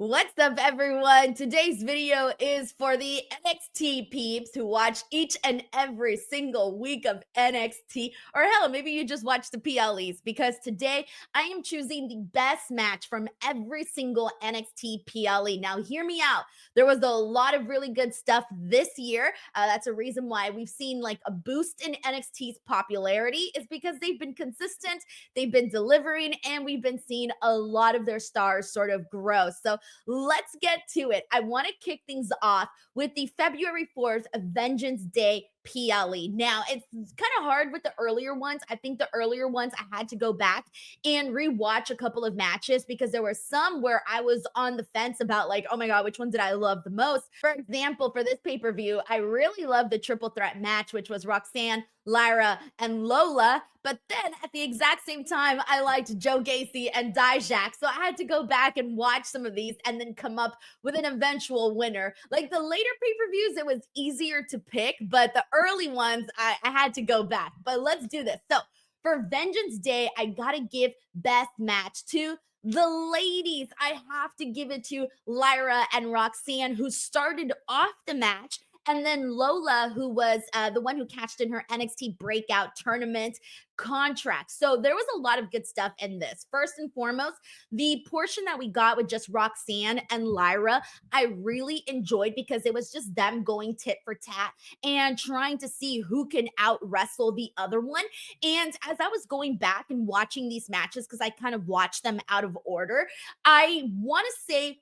What's up, everyone? Today's video is for the NXT peeps who watch each and every single week of NXT, or hell, maybe you just watch the PLEs, because today I am choosing the best match from every single NXT PLE. Now, hear me out. There was a lot of really good stuff this year. That's a reason why we've seen like a boost in NXT's popularity, is because they've been consistent, they've been delivering, and we've been seeing a lot of their stars sort of grow. So let's get to it. I want to kick things off with the February 4th Vengeance Day PLE. Now, it's kind of hard with the earlier ones. I think the earlier ones, I had to go back and rewatch a couple of matches because there were some where I was on the fence about, like, oh my God, which one did I love the most? For example, for this pay-per-view, I really loved the triple threat match, which was Roxanne, Lyra, and Lola. But then at the exact same time, I liked Joe Gacy and Dijak. So I had to go back and watch some of these and then come up with an eventual winner. Like the later pay-per-views, it was easier to pick, but the early ones, I had to go back. But let's do this. So for Vengeance Day, I gotta give best match to the ladies. I have to give it to Lyra and Roxanne, who started off the match, and then Lola, who was the one who cashed in her NXT Breakout Tournament contract. So there was a lot of good stuff in this. First and foremost, the portion that we got with just Roxanne and Lyra, I really enjoyed because it was just them going tit for tat and trying to see who can out wrestle the other one. And as I was going back and watching these matches, because I kind of watched them out of order, I want to say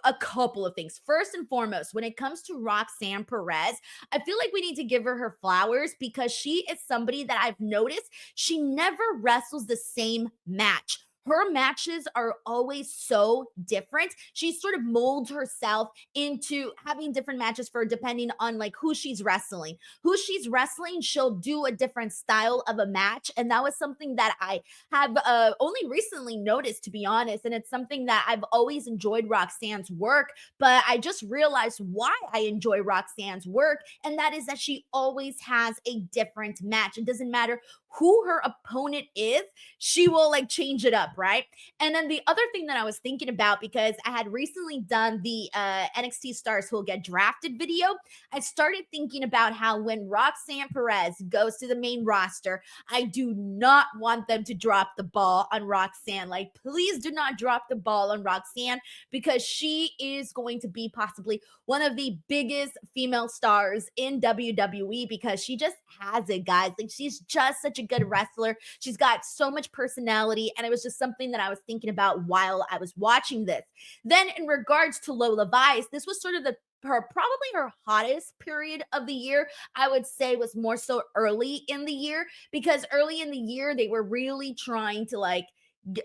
a couple of things. First and foremost, when it comes to Roxanne Perez, I feel like we need to give her flowers because she is somebody that I've noticed she never wrestles the same match. Her matches are always so different. She sort of molds herself into having different matches for depending on like who she's wrestling. Who she's wrestling, she'll do a different style of a match. And that was something that I have only recently noticed, to be honest. And it's something that I've always enjoyed Roxanne's work, but I just realized why I enjoy Roxanne's work. And that is that she always has a different match. It doesn't matter who her opponent is, she will like change it up, right? And then the other thing that I was thinking about, because I had recently done the NXT Stars Who Will Get Drafted video, I started thinking about how when Roxanne Perez goes to the main roster, I do not want them to drop the ball on Roxanne. Like, please do not drop the ball on Roxanne, because she is going to be possibly one of the biggest female stars in WWE, because she just has it, guys. Like, she's just such a good wrestler. She's got so much personality, and it was just something that I was thinking about while I was watching this. Then in regards to Lola Vice, this was sort of probably her hottest period of the year. I would say was more so early in the year, because early in the year they were really trying to like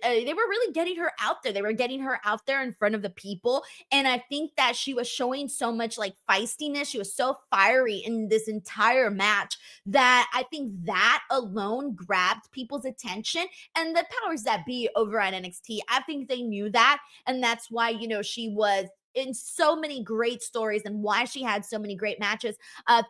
they were really getting her out there. They were getting her out there in front of the people. And I think that she was showing so much like feistiness. She was so fiery in this entire match that I think that alone grabbed people's attention. And the powers that be over at NXT, I think they knew that. And that's why, she was in so many great stories and why she had so many great matches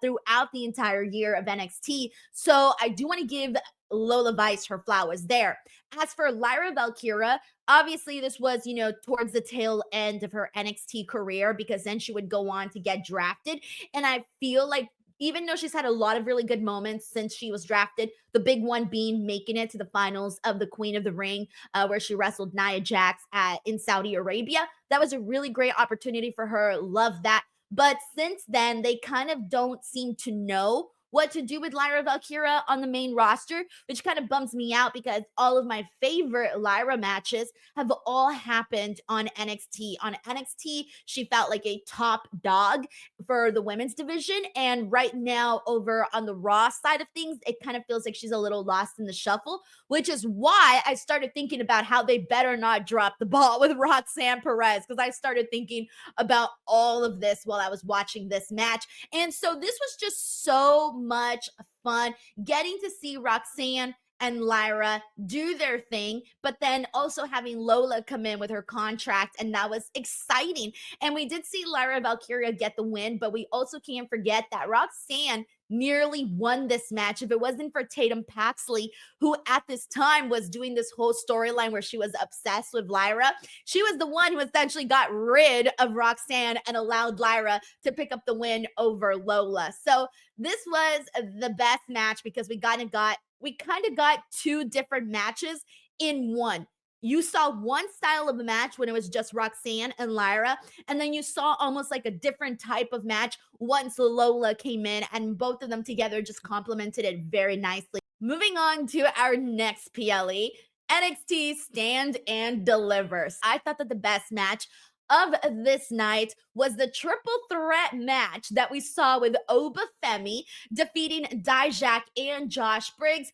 throughout the entire year of NXT. So I do want to give Lola Vice her flowers there. As for Lyra Valkyria, obviously this was, towards the tail end of her NXT career, because then she would go on to get drafted. And I feel like even though she's had a lot of really good moments since she was drafted, the big one being making it to the finals of the Queen of the Ring, where she wrestled Nia Jax in Saudi Arabia. That was a really great opportunity for her. Love that. But since then, they kind of don't seem to know what to do with Lyra Valkyria on the main roster, which kind of bums me out, because all of my favorite Lyra matches have all happened on NXT. On NXT, she felt like a top dog for the women's division. And right now, over on the Raw side of things, it kind of feels like she's a little lost in the shuffle, which is why I started thinking about how they better not drop the ball with Roxanne Perez, because I started thinking about all of this while I was watching this match. And so this was just so much fun getting to see Roxanne and Lyra do their thing, but then also having Lola come in with her contract, and that was exciting. And we did see Lyra Valkyria get the win, but we also can't forget that Roxanne nearly won this match. If it wasn't for Tatum Paxley, who at this time was doing this whole storyline where she was obsessed with Lyra, she was the one who essentially got rid of Roxanne and allowed Lyra to pick up the win over Lola. So this was the best match because we kind of got two different matches in one. You saw one style of a match when it was just Roxanne and Lyra, and then you saw almost like a different type of match once Lola came in, and both of them together just complemented it very nicely. Moving on to our next PLE, NXT Stand and Deliver. I thought that the best match of this night was the triple threat match that we saw with Oba Femi defeating Dijak and Josh Briggs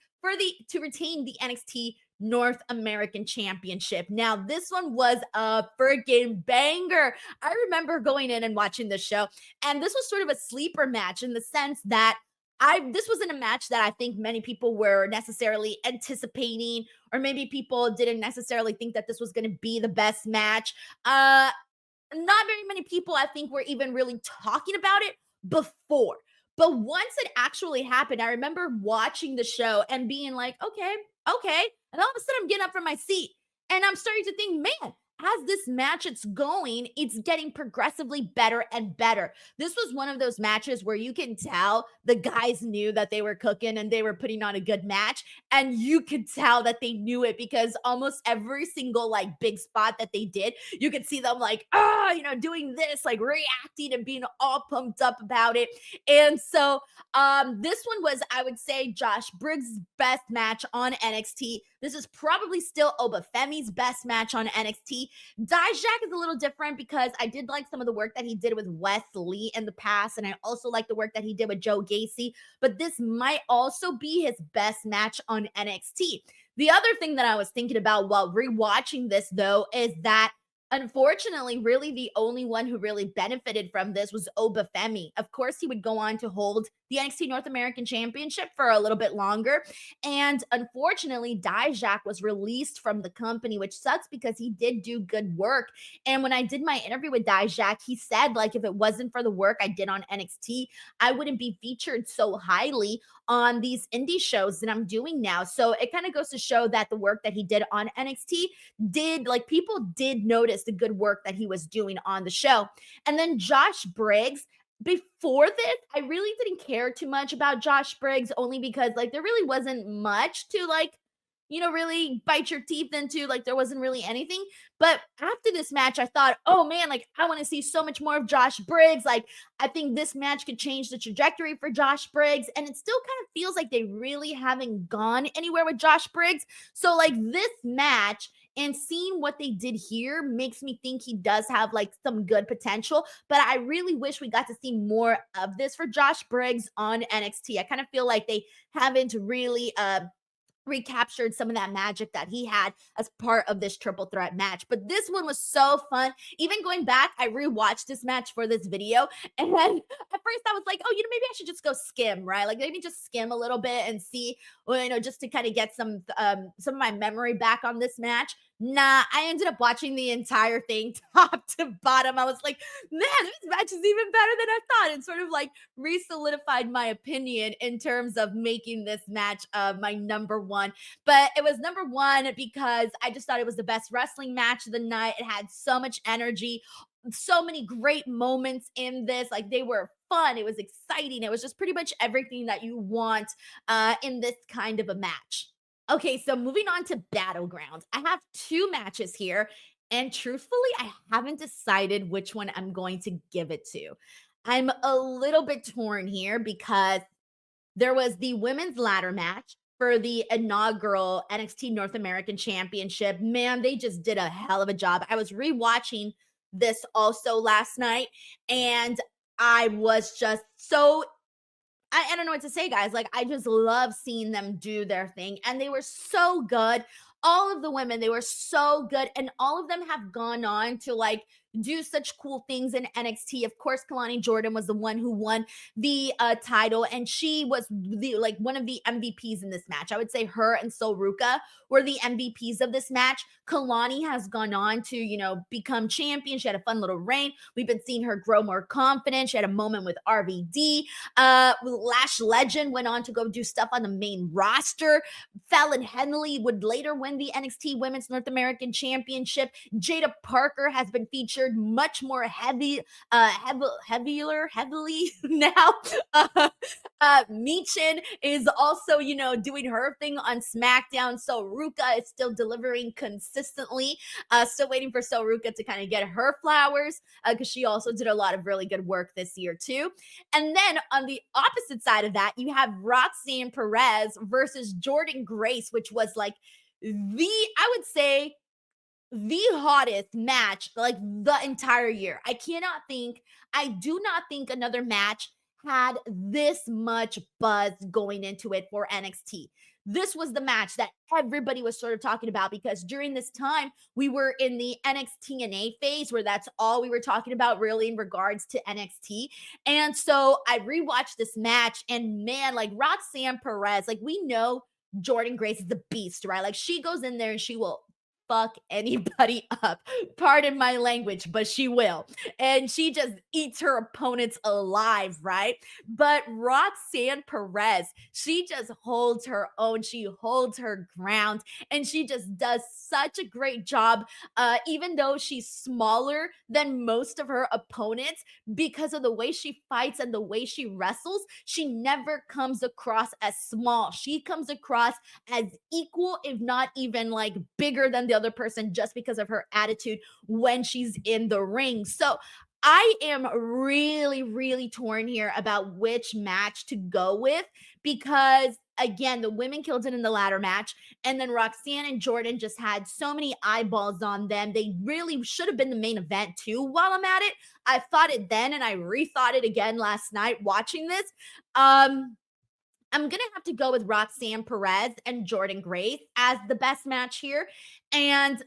to retain the NXT North American Championship. Now, this one was a freaking banger. I remember going in and watching the show, and this was sort of a sleeper match in the sense that this wasn't a match that I think many people were necessarily anticipating, or maybe people didn't necessarily think that this was going to be the best match. Not very many people, I think, were even really talking about it before. But once it actually happened, I remember watching the show and being like, okay. And all of a sudden, I'm getting up from my seat and I'm starting to think, man, as this match it's going, it's getting progressively better and better. This was one of those matches where you can tell the guys knew that they were cooking and they were putting on a good match. And you could tell that they knew it because almost every single like big spot that they did, you could see them like, doing this, like reacting and being all pumped up about it. And so this one was, I would say, Josh Briggs' best match on NXT. This is probably still Oba Femi's best match on NXT. Dijak is a little different because I did like some of the work that he did with Wes Lee in the past, and I also like the work that he did with Joe Gacy, but this might also be his best match on NXT. The other thing that I was thinking about while rewatching this, though, is that unfortunately, really the only one who really benefited from this was Oba Femi. Of course, he would go on to hold the NXT North American Championship for a little bit longer. And unfortunately, Dijak was released from the company, which sucks because he did do good work. And when I did my interview with Dijak, he said, like, if it wasn't for the work I did on NXT, I wouldn't be featured so highly on these indie shows that I'm doing now. So it kind of goes to show that the work that he did on NXT people did notice the good work that he was doing on the show. And then Josh Briggs, before this, I really didn't care too much about Josh Briggs, only because there really wasn't much to really bite your teeth into. There wasn't really anything. But after this match, I thought, oh man, I want to see so much more of Josh Briggs. I think this match could change the trajectory for Josh Briggs. And it still kind of feels like they really haven't gone anywhere with Josh Briggs. So this match and seeing what they did here makes me think he does have some good potential. But I really wish we got to see more of this for Josh Briggs on NXT. I kind of feel like they haven't really recaptured some of that magic that he had as part of this triple threat match. But this one was so fun. Even going back, I rewatched this match for this video, and then at first I was like, oh, maybe I should just go skim, right? Maybe just skim a little bit and see, just to kind of get some of my memory back on this match. Nah, I ended up watching the entire thing top to bottom. I was like, man, this match is even better than I thought. And sort of re-solidified my opinion in terms of making this match my number one. But it was number one because I just thought it was the best wrestling match of the night. It had so much energy, so many great moments in this. They were fun. It was exciting. It was just pretty much everything that you want in this kind of a match. Okay, so moving on to Battleground. I have two matches here, and truthfully, I haven't decided which one I'm going to give it to. I'm a little bit torn here because there was the women's ladder match for the inaugural NXT North American Championship. Man, they just did a hell of a job. I was rewatching this also last night, and I was just I don't know what to say, guys. I just love seeing them do their thing. And they were so good. All of the women, they were so good. And all of them have gone on to do such cool things in NXT. Of course, Kalani Jordan was the one who won the title, and she was the like one of the MVPs in this match. I would say her and Sol Ruka were the MVPs of this match. Kalani has gone on to, become champion. She had a fun little reign. We've been seeing her grow more confident. She had a moment with RVD. Lash Legend went on to go do stuff on the main roster. Fallon Henley would later win the NXT Women's North American Championship. Jada Parker has been featured much more heavily now. Michin is also, doing her thing on SmackDown. So Ruka is still delivering consistently. Still waiting for So Ruka to kind of get her flowers because she also did a lot of really good work this year too. And then on the opposite side of that, you have Roxanne Perez versus Jordan Grace, which was like I would say, the hottest match like the entire year. I do not think another match had this much buzz going into it for NXT. This was the match that everybody was sort of talking about because during this time we were in the NXT phase where that's all we were talking about really in regards to NXT. And so I rewatched this match and man, like Roxanne Perez, like we know Jordan Grace is the beast, right? Like she goes in there and she will fuck anybody up. Pardon my language, but she will. And she just eats her opponents alive, right? But Roxanne Perez, she just holds her own. She holds her ground and she just does such a great job, even though she's smaller than most of her opponents, because of the way she fights and the way she wrestles. She never comes across as small. She comes across as equal, if not even like bigger than the other person just because of her attitude when she's in the ring. So I am really, really torn here about which match to go with because, again, the women killed it in the ladder match. And then Roxanne and Jordan just had so many eyeballs on them. They really should have been the main event too. While I'm at it, I thought it then and I rethought it again last night watching this. I'm going to have to go with Roxanne Perez and Jordan Grace as the best match here. And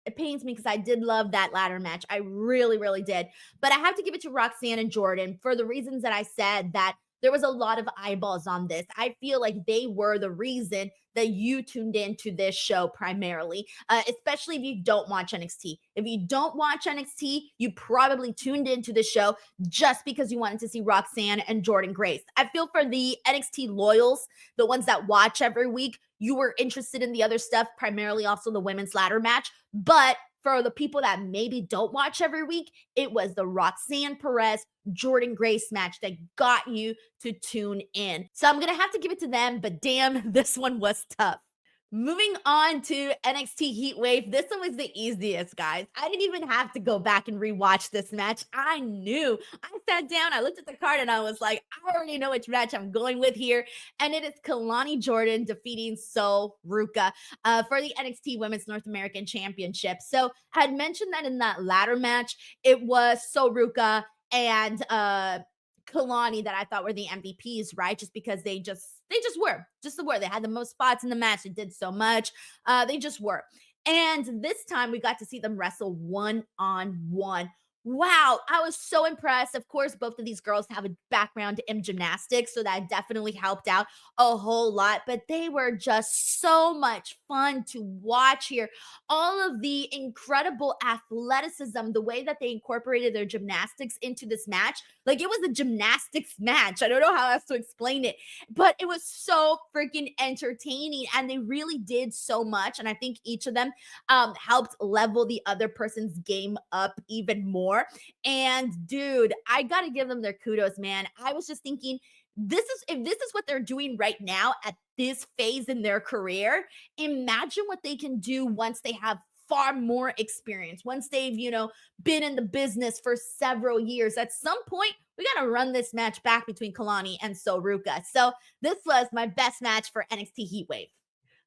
it pains me because I did love that ladder match. I really, really did. But I have to give it to Roxanne and Jordan for the reasons that I said, that there was a lot of eyeballs on this. I feel like they were the reason that you tuned into this show primarily, especially if you don't watch NXT. If you don't watch NXT, you probably tuned into the show just because you wanted to see Roxanne and Jordan Grace. I feel for the NXT loyals, the ones that watch every week, you were interested in the other stuff, primarily also the women's ladder match. But for the people that maybe don't watch every week, it was the Roxanne Perez Jordan Grace match that got you to tune in. So I'm going to have to give it to them, but damn, this one was tough. Moving on to NXT Heatwave. This one was the easiest, guys. I didn't even have to go back and rewatch this match. I knew. I sat down, I looked at the card, and I was like, I already know which match I'm going with here. And it is Kalani Jordan defeating Sol Ruka for the NXT Women's North American Championship. So I had mentioned that in that ladder match, it was Sol Ruka and Kalani that I thought were the MVPs, right? Just because they just were. They had the most spots in the match. They did so much. They just were. And this time we got to see them wrestle one-on-one. Wow, I was so impressed. Of course, both of these girls have a background in gymnastics, so that definitely helped out a whole lot. But they were just so much fun to watch here. All of the incredible athleticism, the way that they incorporated their gymnastics into this match, like it was a gymnastics match. I don't know how else to explain it, but it was so freaking entertaining. And they really did so much. And I think each of them helped level the other person's game up even more. And dude, I got to give them their kudos, man. I was just thinking, if this is what they're doing right now at this phase in their career, imagine what they can do once they have far more experience, once they've, been in the business for several years. At some point, we got to run this match back between Kalani and Sol Ruka. So this was my best match for NXT Heatwave.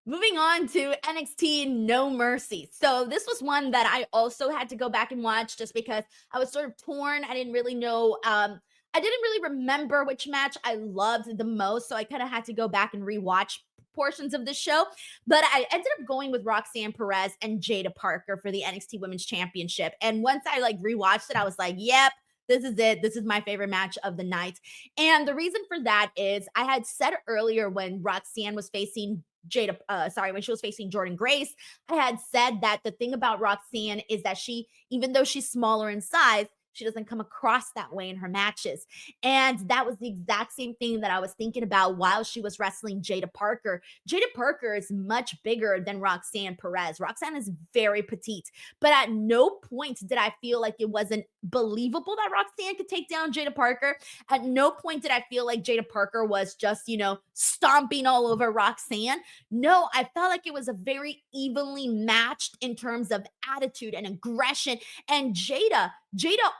Moving on to NXT No Mercy. So this was one that I also had to go back and watch just because I was sort of torn. I didn't really know. I didn't really remember which match I loved the most. So I kind of had to go back and rewatch portions of the show, but I ended up going with Roxanne Perez and Jada Parker for the NXT Women's Championship. And once I like rewatched it, I was like, yep, this is it. This is my favorite match of the night. And the reason for that is I had said earlier when Roxanne was facing when she was facing Jordan Grace, I had said that the thing about Roxanne is that she, even though she's smaller in size, she doesn't come across that way in her matches. And that was the exact same thing that I was thinking about while she was wrestling Jada Parker. Jada Parker is much bigger than Roxanne Perez. Roxanne is very petite, but at no point did I feel like it wasn't believable that Roxanne could take down Jada Parker. At no point did I feel like Jada Parker was just, stomping all over Roxanne. No, I felt like it was a very evenly matched in terms of attitude and aggression. And Jada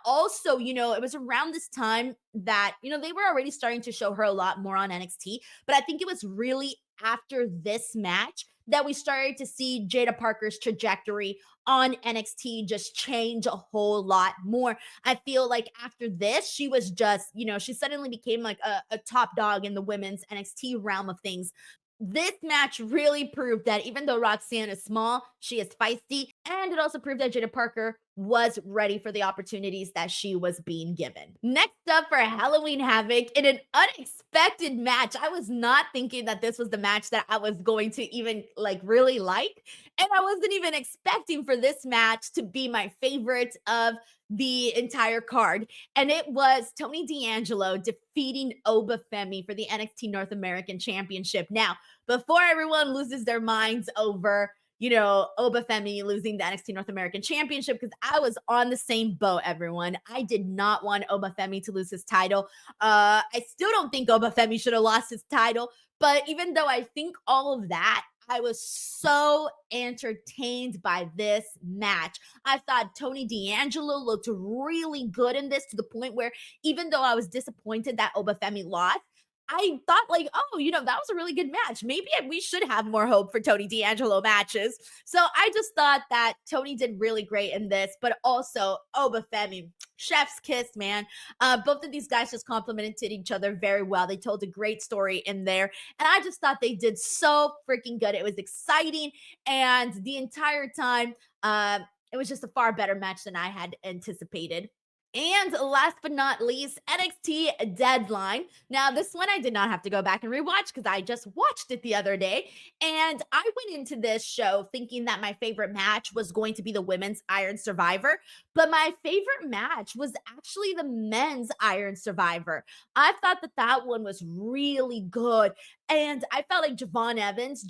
also, it was around this time that, they were already starting to show her a lot more on NXT, but I think it was really after this match that we started to see Jada Parker's trajectory on NXT just change a whole lot more. I feel like after this, she was just, she suddenly became like a top dog in the women's NXT realm of things. This match really proved that even though Roxanne is small, she is feisty, and it also proved that Jada Parker was ready for the opportunities that she was being given. Next up for Halloween Havoc, in an unexpected match, I was not thinking that this was the match that I was going to even really like, and I wasn't even expecting for this match to be my favorite of the entire card. And it was Tony D'Angelo defeating Oba Femi for the NXT North American Championship. Now, before everyone loses their minds over, Oba Femi losing the NXT North American Championship, because I was on the same boat, everyone. I did not want Oba Femi to lose his title. I still don't think Oba Femi should have lost his title, but even though I think all of that, I was so entertained by this match. I thought Tony D'Angelo looked really good in this, to the point where even though I was disappointed that Oba Femi lost, I thought that was a really good match. Maybe we should have more hope for Tony D'Angelo matches. So I just thought that Tony did really great in this, but also Oba Femi, chef's kiss, man. Both of these guys just complimented each other very well. They told a great story in there, and I just thought they did so freaking good. It was exciting, and the entire time, it was just a far better match than I had anticipated. And last but not least, NXT Deadline. Now, this one I did not have to go back and rewatch because I just watched it the other day. And I went into this show thinking that my favorite match was going to be the women's Iron Survivor. But my favorite match was actually the men's Iron Survivor. I thought that one was really good. And I felt like Javon Evans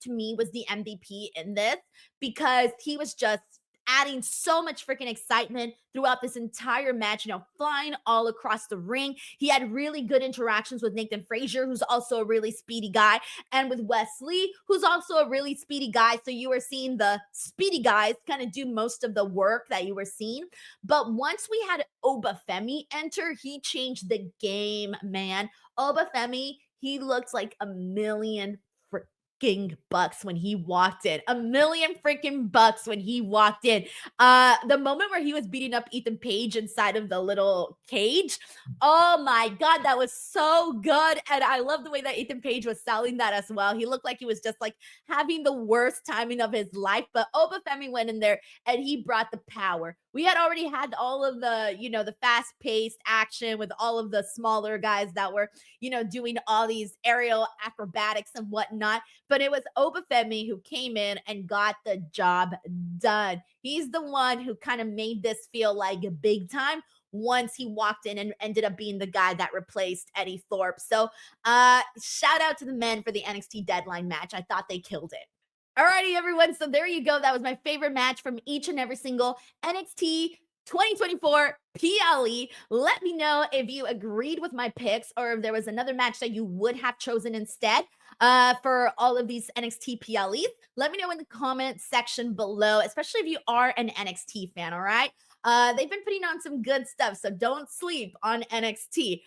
to me was the MVP in this, because he was just adding so much freaking excitement throughout this entire match, flying all across the ring. He had really good interactions with Nathan Frazier, who's also a really speedy guy, and with Wesley, who's also a really speedy guy. So you were seeing the speedy guys kind of do most of the work that you were seeing. But once we had Oba Femi enter, he changed the game, man. Oba Femi, he looked like a million bucks when he walked in. A million freaking bucks when he walked in. The moment where he was beating up Ethan Page inside of the little cage, oh my God, that was so good. And I love the way that Ethan Page was selling that as well. He looked like he was just having the worst timing of his life, but Oba Femi went in there and he brought the power. We had already had all of the, the fast-paced action with all of the smaller guys that were, doing all these aerial acrobatics and whatnot. But it was Oba Femi who came in and got the job done. He's the one who kind of made this feel like a big time once he walked in and ended up being the guy that replaced Eddie Thorpe. So shout out to the men for the NXT Deadline match. I thought they killed it. Alrighty, everyone. So there you go. That was my favorite match from each and every single NXT 2024 PLE. Let me know if you agreed with my picks or if there was another match that you would have chosen instead for all of these NXT PLEs. Let me know in the comment section below, especially if you are an NXT fan, all right? They've been putting on some good stuff, so don't sleep on NXT.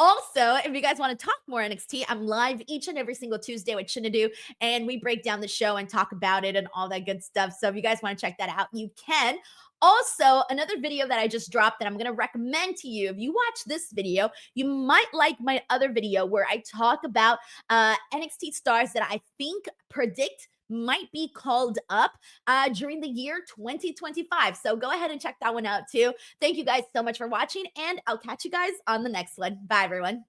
Also, if you guys want to talk more NXT, I'm live each and every single Tuesday with Shinadu, and we break down the show and talk about it and all that good stuff. So if you guys want to check that out, you can. Also, another video that I just dropped that I'm going to recommend to you. If you watch this video, you might like my other video where I talk about NXT stars that I think predict might be called up during the year 2025. So go ahead and check that one out too. Thank you guys so much for watching, and I'll catch you guys on the next one. Bye, everyone.